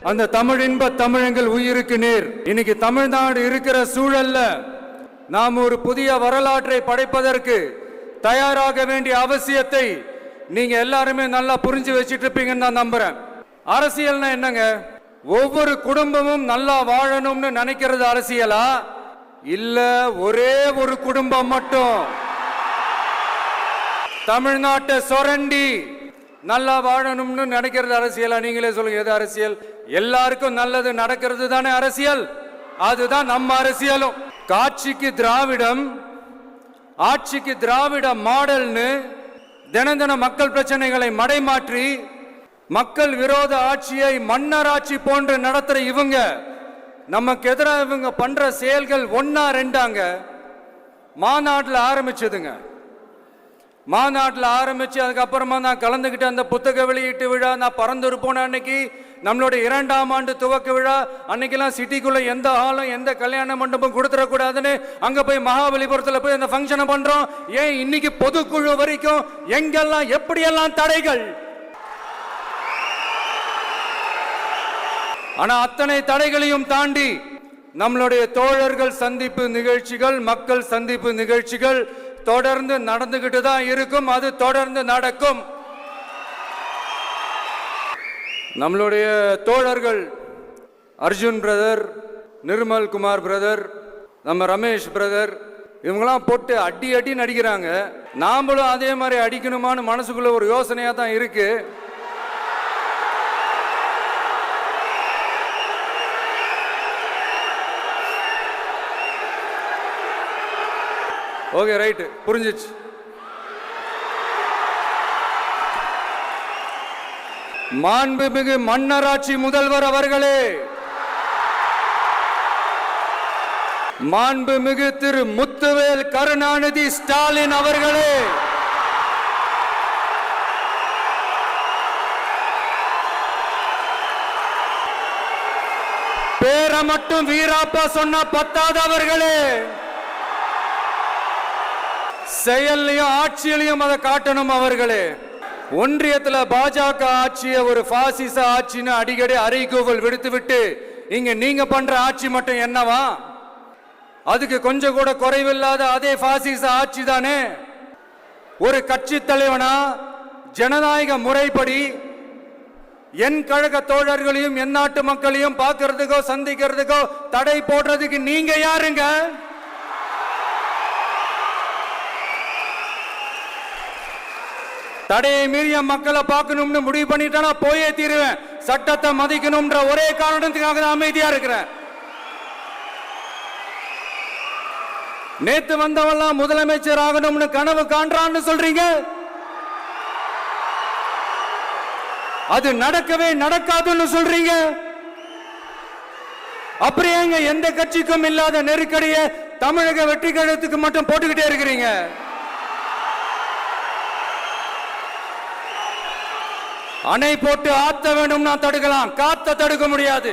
அந்த தமிழின்ப தமிழங்கள் உயிருக்கு நேர். இன்னைக்கு தமிழ்நாடு இருக்கிற சூழல்ல நாம் ஒரு புதிய வரலாற்றை படைப்பதற்கு தயாராக வேண்டிய அவசியத்தை நீங்க எல்லாருமே நல்லா புரிஞ்சு வச்சிட்டு இருப்பீங்கன்னு நான் நம்புறேன். அரசியல்னா என்னங்க? ஒவ்வொரு குடும்பமும் நல்லா வாழணும்னு நினைக்கிறது அரசியலா? இல்ல ஒரே ஒரு குடும்பம் மட்டும் தமிழ்நாட்டை சுரண்டி நல்லா வாழணும்னு நினைக்கிறது அரசியலா? நீங்களே சொல்லுங்க, எது அரசியல்? எல்லாருக்கும் நல்லது நடக்கிறது தானே அரசியல். அதுதான் நம்ம அரசியலும். காட்சிக்கு திராவிடம், ஆட்சிக்கு திராவிட மாடல்னு தினம் தினம் மக்கள் பிரச்சனைகளை மடைமாற்றி மக்கள் விரோத ஆட்சியை மன்னராட்சி போன்று நடத்துற இவங்க நமக்கு எதிராக இவங்க பண்ற செயல்கள் ஒன்னா ரெண்டாங்க. மாநாட்டில் ஆரம்பிச்சதுங்க. மாநாட்டில் ஆரம்பிச்சு அதுக்கப்புறமா நான் கலந்துக்கிட்ட அந்த புத்தக வெளியீட்டு விழா, நான் பறந்துரு போன அன்னைக்கு நம்மளுடைய 2ஆம் ஆண்டு துவக்க விழா அன்னைக்கெல்லாம் சிட்டிக்குள்ள எந்த ஹாலும் எந்த கல்யாண மண்டபம் கொடுத்துடக்கூடாதுன்னு அங்க போய் மகாபலிபுரத்தில் போய் அந்த ஃபங்க்ஷனை பண்றோம். ஏன் இன்னைக்கு பொதுக்குழு வரைக்கும் எங்கெல்லாம் எப்படியெல்லாம் தடைகள். ஆனா அத்தனை தடைகளையும் தாண்டி நம்மளுடைய தோழர்கள் சந்திப்பு நிகழ்ச்சிகள், மக்கள் சந்திப்பு நிகழ்ச்சிகள் தொடர்ந்து நடந்துகிட்டு தான் இருக்கும். அது தொடர்ந்து நடக்கும். நம்மளுடைய தோழர்கள் அர்ஜுன் பிரதர், நிர்மல் குமார் பிரதர், நம்ம ரமேஷ் பிரதர், இவங்கெல்லாம் போட்டு அடி அடி நடிக்கிறாங்க. நாமளும் அதே மாதிரி அடிக்கணுமான்னு மனசுக்குள்ள ஒரு யோசனையா தான் இருக்கு. ஓகே, ரைட்டு, புரிஞ்சிச்சு. மாண்புமிகு மன்னராட்சி முதல்வர் அவர்களே, மாண்புமிகு திரு முத்துவேல் கருணாநிதி ஸ்டாலின் அவர்களே, பேரை மட்டும் வீராப்பா சொன்ன பத்தாதவர்களே, செயலையும் ஆட்சியிலையும் அதை காட்டணும் அவர்களே. ஒன்றியத்தில் பாஜக ஆட்சியை ஒரு பாசிச ஆட்சின்னு அடிக்கடி அறைகூவல் விடுத்து விட்டு இங்க நீங்க பண்ற ஆட்சி மட்டும் என்னவா? அதுக்கு கொஞ்சம் கூட குறைவில்லாத அதே பாசிச ஆட்சி தானே. ஒரு கட்சி தலைவனா ஜனநாயக முறைப்படி என் கழக தோழர்களையும் என் நாட்டு மக்களையும் பார்க்கறதுக்கோ சந்திக்கிறதுக்கோ தடை போடுறதுக்கு நீங்க யாருங்க? தடையை மீறிய மக்களை பார்க்கணும்னு முடிவு பண்ணிட்டா போயே தீருவேன். சட்டத்தை மதிக்கணும்ன்ற ஒரே காரணத்துக்காக தான் அமைதியா இருக்கிறேன். நேத்து வந்தவெல்லாம் முதலமைச்சர் ஆகணும்னு கனவு காண்றான்னு சொல்றீங்க. அது நடக்கவே நடக்காதுன்னு சொல்றீங்க. அப்படியே எந்த கட்சிக்கும் இல்லாத நெருக்கடியை தமிழக வெற்றி கழகத்துக்கு மட்டும் போட்டுக்கிட்டே இருக்கிறீங்க. அணை போட்டு ஆத்த வேண்டும்னா தடுக்கலாம், காத்த தடுக்க முடியாது.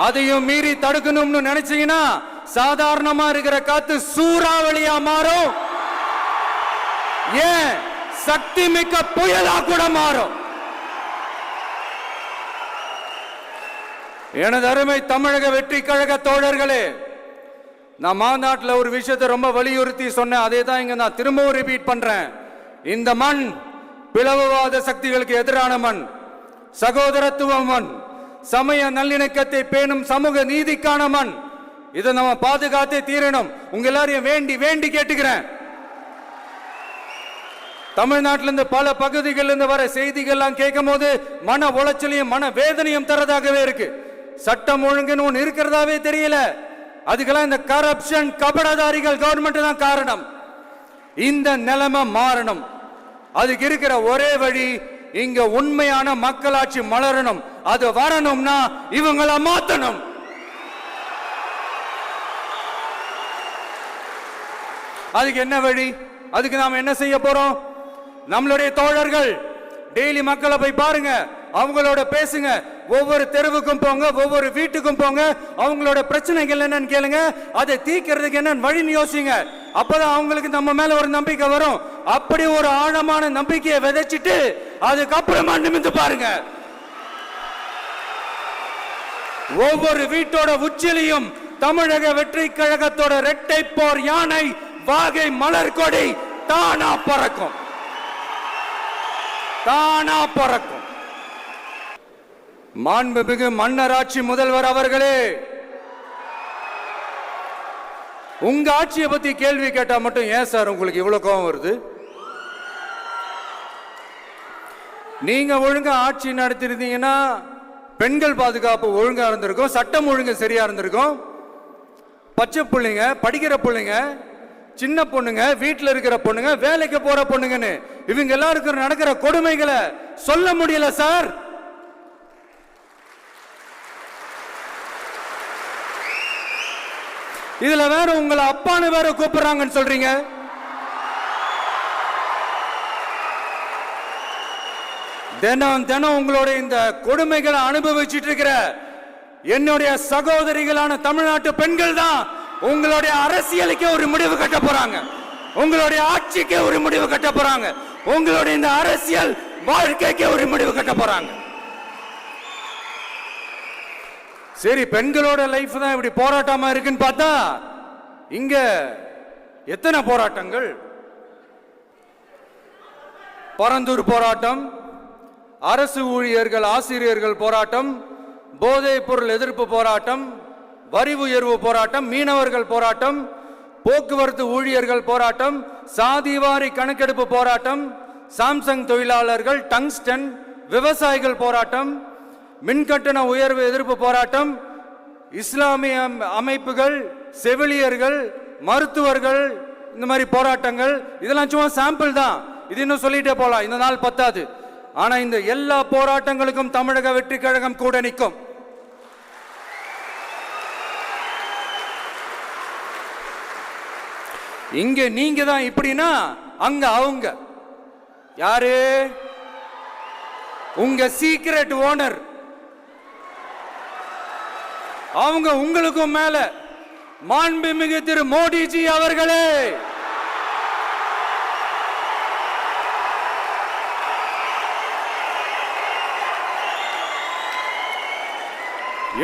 அதையும் மீறி தடுக்கணும்னு நினைச்சீங்கன்னா சாதாரணமா இருக்கிற காத்து சூறாவளியா மாறும். ஏன் சக்தி மிக்க புயலா கூட மாறும். எனது அருமை தமிழக வெற்றி கழக தோழர்களே, நான் மாநாட்டில் ஒரு விஷயத்தை ரொம்ப வலியுறுத்தி சொன்னேன். அதே தான் இங்க நான் திரும்பவும் ரிப்பீட் பண்றேன். இந்த மண் பிளவுவாத சக்திகளுக்கு எதிரான மண், சகோதரத்துவ மண், சமய நல்லிணக்கத்தை பேணும் சமூக நீதிக்கான மண். இதை நம்ம பாதுகாத்தே தீரணும். உங்க எல்லாரையும் வேண்டி வேண்டி கேட்டுக்கிறேன். தமிழ்நாட்டிலிருந்து பல பகுதிகளிலிருந்து வர செய்திகள்லாம் கேட்கும் போது மன உளைச்சலையும் மன வேதனையும் தரதாகவே இருக்கு. சட்டம் ஒழுங்குன்னு ஒன்று இருக்கிறதாவே தெரியல. அதுக்கெல்லாம் இந்த கரப்ஷன் கபடதாரிகள் கவர்மெண்ட் தான் காரணம். இந்த நிலைமை மாறணும். அதுக்கு இருக்கிற ஒரே வழி, இங்க உண்மையான மக்களாட்சி மலரணும். அது வரணும்னா இவங்களை மாத்தணும். அதுக்கு என்ன வழி? அதுக்கு நாம என்ன செய்ய போறோம்? நம்மளுடைய தோழர்கள் டெய்லி மக்களை போய் பாருங்க, அவங்களோட பேசுங்க, ஒவ்வொரு தெருவுக்கும் போங்க, ஒவ்வொரு வீட்டுக்கும் போங்க, அவங்களோட பிரச்சனைகள் என்னன்னு கேளுங்க, அதை தீர்க்கிறதுக்கு என்னன்னு வழின்னு யோசிங்க. அப்பதான் அவங்களுக்கு நம்ம மேல ஒரு நம்பிக்கை வரும். அப்படி ஒரு ஆழமான நம்பிக்கையை விதைச்சிட்டு அதுக்கப்புறமா நிமிந்து பாருங்க. ஒவ்வொரு வீட்டோட உச்சிலையும் தமிழக வெற்றி கழகத்தோட இரட்டை போர் யானை வாகை மலர் கொடி தானா பறக்கும், தானா பறக்கும். மாண்புமிகு மன்னராட்சி முதல்வர் அவர்களே, உங்க ஆட்சியை பத்தி கேள்வி கேட்டா மட்டும் ஏன் சார் உங்களுக்கு இவ்வளவு கோபம் வருது? நீங்க ஒழுங்கா ஆட்சி நடத்திருந்தீங்கன்னா பெண்கள் பாதுகாப்பு ஒழுங்கா இருந்திருக்கும், சட்டம் ஒழுங்கு சரியா இருந்திருக்கும். பச்சை பிள்ளைங்க, படிக்கிற பிள்ளைங்க, சின்ன பொண்ணுங்க, வீட்டில் இருக்கிற பொண்ணுங்க, வேலைக்கு போற பொண்ணுங்கன்னு இவங்க எல்லாருக்கும் நடக்கிற கொடுமைகளை சொல்ல முடியல சார். இதுல வேற உங்களை அப்பான்னு வேற கூப்பிடுறாங்கன்னு சொல்றீங்க. தினம் தினம் உங்களுடைய இந்த கொடுமைகளை அனுபவிச்சுட்டு இருக்கிற என்னுடைய சகோதரிகளான தமிழ்நாட்டு பெண்கள் தான் உங்களுடைய அரசியலுக்கு ஒரு முடிவு கட்ட போறாங்க, உங்களுடைய ஆட்சிக்கு ஒரு முடிவு கட்ட போறாங்க, உங்களுடைய இந்த அரசியல் வாழ்க்கைக்கு ஒரு முடிவு கட்ட போறாங்க. சரி, பெண்களோட லைஃப் தான் இப்படி போராட்டமா இருக்குன்னு பார்த்தா இங்க எத்தனை போராட்டங்கள்? பரந்தூர் போராட்டம், அரசு ஊழியர்கள் ஆசிரியர்கள் போராட்டம், போதைப் பொருள் எதிர்ப்பு போராட்டம், வரி உயர்வு போராட்டம், மீனவர்கள் போராட்டம், போக்குவரத்து ஊழியர்கள் போராட்டம், சாதிவாரி கணக்கெடுப்பு போராட்டம், சாம்சங் தொழிலாளர்கள், டங்ஸ்டன், விவசாயிகள் போராட்டம், மின்கட்டண உயர்வு எதிர்ப்பு போராட்டம், இஸ்லாமிய அமைப்புகள், செவிலியர்கள், மருத்துவர்கள், இந்த மாதிரி போராட்டங்கள். இதெல்லாம் சும்மா சாம்பிள் தான், இது இன்னும் சொல்லிட்டே போலாம், இந்த நாள் பத்தாது. ஆனா இந்த எல்லா போராட்டங்களுக்கும் தமிழக வெற்றி கழகம் கூட நிற்கும். இங்க நீங்க தான் இப்படின்னா அங்க அவங்க யாரு? உங்க சீக்ரெட் ஓனர். அவங்க உங்களுக்கும் மேல மாண்புமிகு திரு மோடிஜி அவர்களே,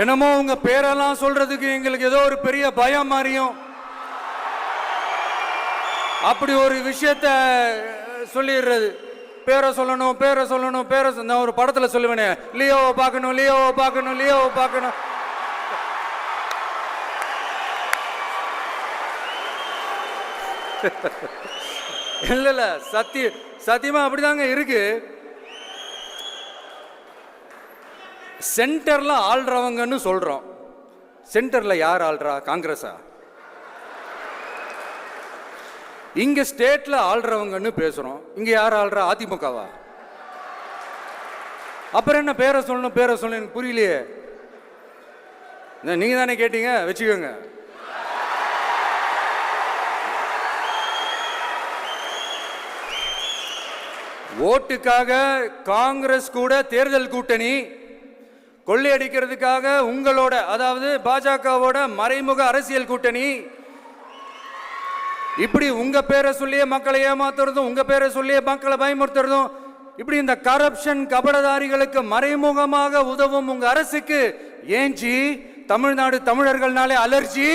என்னமோ உங்க பேரெல்லாம் சொல்றதுக்கு எங்களுக்கு ஏதோ ஒரு பெரிய பயம் மாறியும் அப்படி ஒரு விஷயத்த சொல்லிடுறது. பேரை சொல்லணும், பேரை சொல்லணும், பேரை நான் ஒரு படத்துல சொல்லுவேனே, லியோவை பார்க்கணும், லியோவை பார்க்கணும், லியோவை பார்க்கணும். இல்ல இல்ல, சத்தியமா அப்படிதாங்க இருக்கு. சென்டர்ல ஆள்றவங்கன்னு சொல்றோம். சென்டர்ல யார் ஆள்றா? காங்கிரஸா? இங்க ஸ்டேட்ல ஆள்றவங்கன்னு பேசுறோம். இங்க யார் ஆள்றா? அதிமுகவா? அப்புறம் என்ன பேரை சொல்லணும், பேரை சொல்லணும்? எனக்கு புரியலையே. நீங்க தானே கேட்டீங்க, வச்சுக்கோங்க. ஓட்டுக்காக காங்கிரஸ் கூட தேர்தல் கூட்டணி, கொள்ளையடிக்கிறதுக்காக உங்களோட, அதாவது பாஜகவோட மறைமுக அரசியல் கூட்டணி, இப்படி உங்க பேரை சொல்லியே மக்களை ஏமாத்துறதும், உங்க பேரை சொல்லியே மக்களை பயமுறுத்துறதும், இப்படி இந்த கரப்ஷன் கபடதாரிகளுக்கு மறைமுகமாக உதவும் உங்க அரசுக்கு ஏஞ்சி தமிழ்நாடு தமிழர்கள்னாலே அலர்ஜி.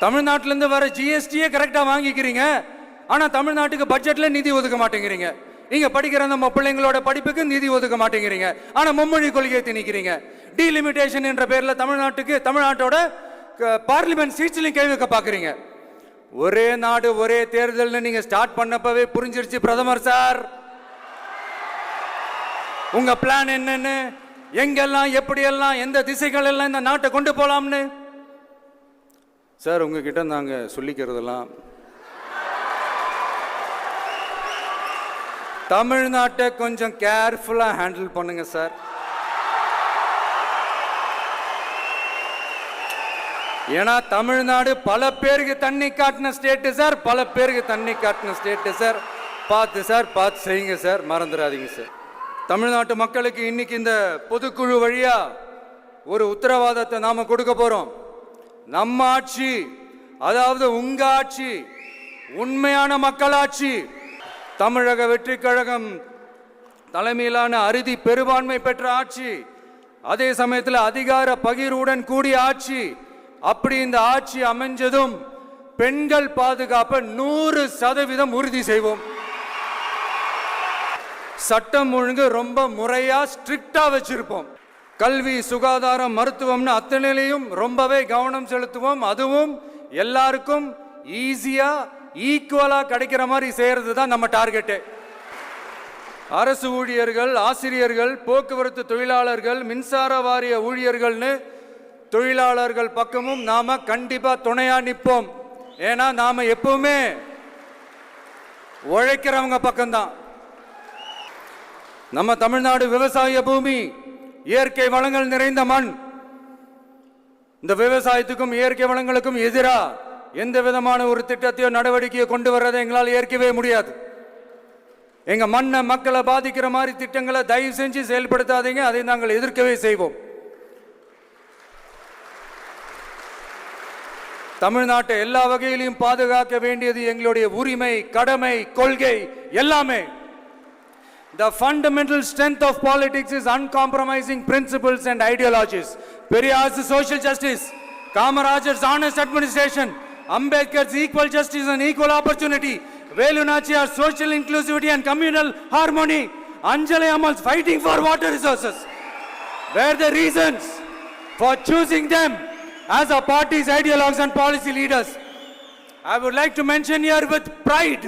தமிழ்நாட்டிலிருந்து வர ஜிஎஸ்டியே கரெக்டா வாங்கிக்கிறீங்க, ஆனா தமிழ்நாட்டுக்கு பட்ஜெட்ல நிதி ஒதுக்க மாட்டேங்கிறீங்க. இங்க படிக்கிற நம்ம பிள்ளைங்களோட படிப்புக்கு நிதி ஒதுக்க மாட்டேங்கிறீங்க, ஆனா மும்மொழி கொள்கையை திணிக்கிறீங்க. டீலிமிட்டேஷன் என்ற பேர்ல தமிழ்நாட்டோட பார்லிமெண்ட் சீட்ஸ்லையும் கை வைக்க பாக்குறீங்க. ஒரே நாடு ஒரே தேர்தல் நீங்க ஸ்டார்ட் பண்ணப்பவே புரிஞ்சிருச்சு பிரதமர் சார் உங்க பிளான் என்னன்னு, எங்கெல்லாம் எப்படியெல்லாம் எந்த திசைகள் எல்லாம் இந்த நாட்டை கொண்டு போலாம்னு. சார் உங்ககிட்ட நாங்க சொல்லிக்கிறதெல்லாம், தமிழ்நாட்டை கொஞ்சம் கேர்ஃபுல்லா ஹேண்டில் பண்ணுங்க சார். ஏன்னா தமிழ்நாடு பல பேருக்கு தண்ணி காட்டின ஸ்டேட் சார், பல பேருக்கு தண்ணி காட்டின ஸ்டேட் சார். பார்த்து சார், பார்த்து செய்யுங்க சார், மறந்துடாதீங்க சார். தமிழ்நாட்டு மக்களுக்கு இன்னைக்கு இந்த பொதுக்குழு வழியா ஒரு உத்தரவாதத்தை நாம கொடுக்க போறோம். நம்ம ஆட்சி அதாவது உங்க ஆட்சி உண்மையான மக்களாட்சி. தமிழக வெற்றி கழகம் தலைமையிலான அறுதி பெரும்பான்மை பெற்ற ஆட்சி, அதே சமயத்தில் அதிகார பகிர்வுடன் கூடிய ஆட்சி. அப்படி இந்த ஆட்சி அமைஞ்சதும் பெண்கள் பாதுகாப்பை 100% உறுதி செய்வோம். சட்டம் ஒழுங்கு ரொம்ப முறையா ஸ்ட்ரிக்டா வச்சிருப்போம். கல்வி, சுகாதாரம், மருத்துவம்னு அத்தனையிலையும் ரொம்பவே கவனம் செலுத்துவோம். அதுவும் எல்லாருக்கும் ஈஸியா ஈக்குவலா கிடைக்கிற மாதிரி செய்யறது தான் நம்ம டார்கெட்டு. அரசு ஊழியர்கள், ஆசிரியர்கள், போக்குவரத்து தொழிலாளர்கள், மின்சார வாரிய ஊழியர்கள்னு தொழிலாளர்கள் பக்கமும் நாம கண்டிப்பா துணையா நிற்போம். ஏன்னா நாம எப்பவுமே உழைக்கிறவங்க பக்கம்தான். நம்ம தமிழ்நாடு விவசாய பூமி, இயற்கை வளங்கள் நிறைந்த மண். இந்த விவசாயத்துக்கும் இயற்கை வளங்களுக்கும் எதிரா எந்த விதமான ஒரு திட்டத்தையோ நடவடிக்கையோ கொண்டு வர்றதை எங்களால் ஏற்கவே முடியாது. எங்க மண்ணை, மக்களை பாதிக்கிற மாதிரி திட்டங்களை தயவு செஞ்சு செயல்படுத்தாதீங்க. அதை நாங்கள் எதிர்க்கவே செய்வோம். தமிழ்நாட்டை எல்லா வகையிலும் பாதுகாக்க வேண்டியது எங்களுடைய உரிமை, கடமை, கொள்கை எல்லாமே. The fundamental strength of politics is uncompromising principles and ideologies. Periyar's social justice, Kamarajar's honest administration, Ambedkar's equal justice and equal opportunity, Velu Nachiyar's social inclusivity and communal harmony, Anjali Ammal's fighting for water resources were the reasons for choosing them as our party's ideologues and policy leaders. I would like to mention here with pride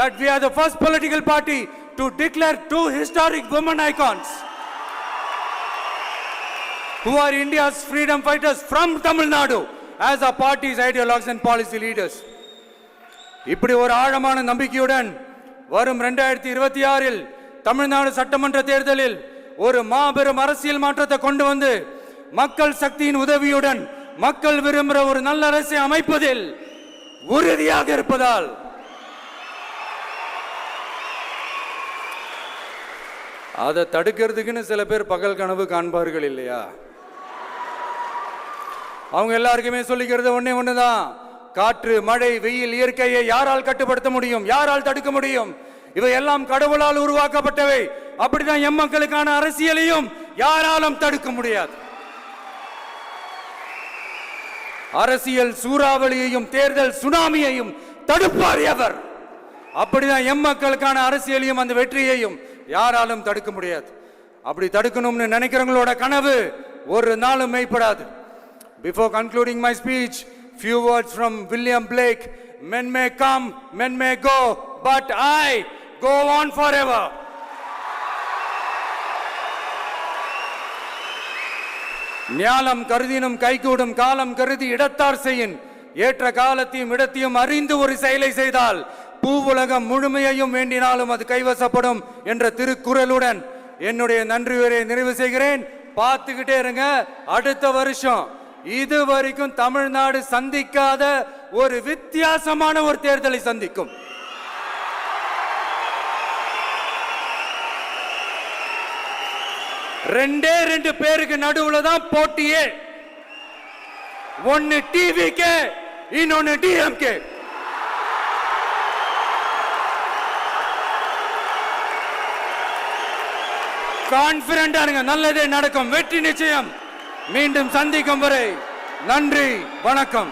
that we are the first political party to declare 2 historic women icons who are India's freedom fighters from Tamil Nadu as our party's ideologues and policy leaders. இப்படி ஒரு ஆழமான நம்பிக்கையுடன் வரும் 2026 தமிழ்நாடு சட்டமன்ற தேர்தலில் ஒரு மாபெரும் அரசியல் மாற்றத்தை கொண்டு வந்து மக்கள் சக்தியின் உதவியுடன் மக்கள் விரும்புகிற ஒரு நல்ல அரசை அமைப்பதில் உறுதியாக இருப்பதால் அதை தடுக்கிறதுக்குன்னு சில பேர் பகல் கனவு காண்பார்கள் இல்லையா? அவங்க எல்லாருக்குமே சொல்லிக்கிறது ஒண்ணுதான். காற்று, மழை, வெயில், இயற்கையை யாரால் கட்டுப்படுத்த முடியும்? யாரால் தடுக்க முடியும்? இவை எல்லாம் கடவுளால் உருவாக்கப்பட்டவை. அப்படிதான் எம் மக்களுக்கான அரசியலையும் யாராலும் தடுக்க முடியாது. அரசியல் சூறாவளியையும் தேர்தல் சுனாமியையும் தடுப்பார் எவர். அப்படிதான் எம் மக்களுக்கான அரசியலையும் அந்த வெற்றியையும் யாராலும் தடுக்க முடியாது. அப்படி தடுக்கணும்னு நினைக்கிறவங்களோட கனவு ஒரு நாளும் மெய்ப்படாது. Before concluding my speech, few words from William Blake. Men may come, men may go, but I go on forever. ஞாலம் கருதினும் கைகூடும், காலம் கருதி இடத்தார் செய்யின். ஏற்ற காலத்தையும் இடத்தையும் அறிந்து ஒரு செயலை செய்தால் பூவுலகம் முழுமையையும் வேண்டினாலும் அது கைவசப்படும் என்ற திருக்குறளுடன் என்னுடைய நன்றி உரையை நிறைவு செய்கிறேன். பார்த்துக்கிட்டே இருங்க. அடுத்த வருஷம் இது வரைக்கும் தமிழ்நாடு சந்திக்காத ஒரு வித்தியாசமான ஒரு தேர்தலை சந்திக்கும். ரெண்டு பேருக்கு நடுவுல தான் போட்டியே. ஒன்னு டிவிகே, இன்னொன்னு டிஎம்கே. கான்பிடண்டா இருங்க, நல்லதே நடக்கும், வெற்றி நிச்சயம். மீண்டும் சந்திக்கும் வரை நன்றி, வணக்கம்.